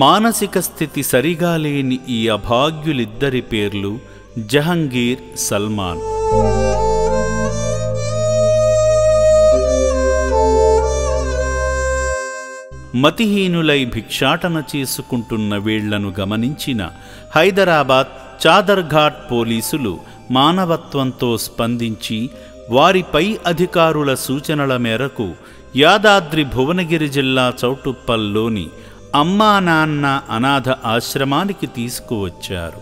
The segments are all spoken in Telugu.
మానసిక స్థితి సరిగా లేని ఈ అభాగ్యులిద్దరి పేర్లు జహంగీర్, సల్మాన్. మతిహీనులై భిక్షాటన చేసుకుంటున్న వీళ్లను గమనించిన హైదరాబాద్ చాదర్ఘాట్ పోలీసులు మానవత్వంతో స్పందించి వారిపై అధికారుల సూచనల మేరకు యాదాద్రి భువనగిరి జిల్లా చౌటుప్పల్లోని అమ్మా నాన్న అనాథ ఆశ్రమానికి తీసుకువచ్చారు.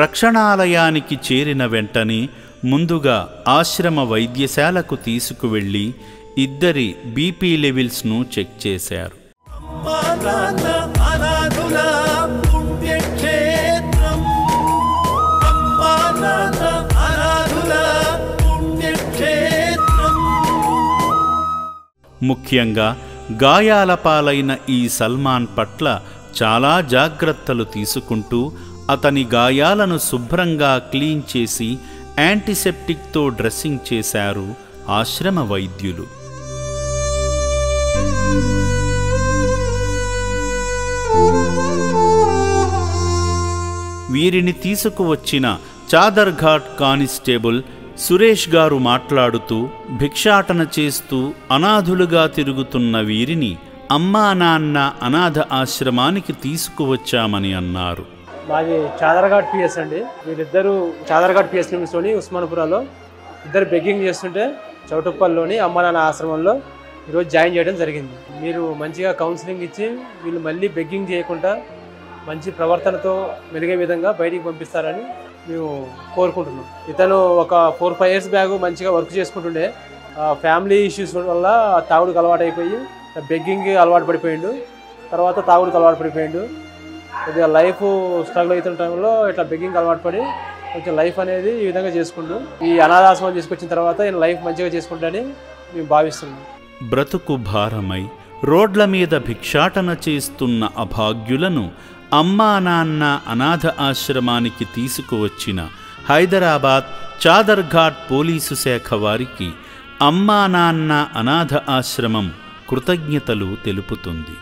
రక్షణాలయానికి చేరిన వెంటనే ముందుగా ఆశ్రమ వైద్యశాలకు తీసుకువెళ్లి ఇద్దరి బీపీ లెవెల్స్ను చెక్ చేశారు. ముఖ్యంగా గాయాల పాలైన ఈ సల్మాన్ పట్ల చాలా జాగ్రత్తలు తీసుకుంటూ అతని గాయాలను శుభ్రంగా క్లీన్ చేసి యాంటీసెప్టిక్తో డ్రెస్సింగ్ చేశారు ఆశ్రమ వైద్యులు. వీరిని తీసుకువచ్చిన చాదర్ఘాట్ కానిస్టేబుల్ సురేష్ గారు మాట్లాడుతూ భిక్షాటన చేస్తూ అనాథులుగా తిరుగుతున్న వీరిని అమ్మా నాన్న అనాథ ఆశ్రమానికి తీసుకువచ్చామని అన్నారు. మాది చాదర్ఘాట్ పిఎస్ అండి. వీరిద్దరూ చాదర్ఘాట్ పిఎస్ నిమిషంలోని ఉస్మాన్పురాలో ఇద్దరు బెగ్గింగ్ చేస్తుంటే చౌటుప్పల్లోని అమ్మా నాన్న ఆశ్రమంలో ఈరోజు జాయిన్ చేయడం జరిగింది. మీరు మంచిగా కౌన్సిలింగ్ ఇచ్చి వీళ్ళు మళ్ళీ బెగ్గింగ్ చేయకుండా మంచి ప్రవర్తనతో మెరుగే విధంగా బయటికి పంపిస్తారని మేము కోరుకుంటున్నాం. ఇతను ఒక 4-5 years బ్యాగ్ మంచిగా వర్క్ చేసుకుంటుండే ఫ్యామిలీ ఇష్యూస్ వల్ల తాగుడుకు అలవాటు అయిపోయి బెగ్గింగ్ అలవాటు పడిపోయిండు. తర్వాత తాగుడుకు అలవాటు పడిపోయిండు. కొద్దిగా లైఫ్ స్ట్రగుల్ అవుతున్న టైంలో ఇట్లా బెగ్గింగ్ అలవాటు పడి కొంచెం లైఫ్ అనేది ఈ విధంగా చేసుకుంటూ ఈ అనాథాశ్రమం తీసుకొచ్చిన తర్వాత ఈయన లైఫ్ మంచిగా చేసుకుంటాడని మేము భావిస్తున్నాం. బ్రతుకు భారమై రోడ్ల మీద భిక్షాటన చేస్తున్న అభాగ్యులను అమ్మా నాన్న అనాథ ఆశ్రమానికి తీసుకువచ్చిన హైదరాబాద్ చాదర్ఘాట్ పోలీసు శాఖ వారికి అమ్మా నాన్న అనాథ ఆశ్రమం కృతజ్ఞతలు తెలుపుతుంది.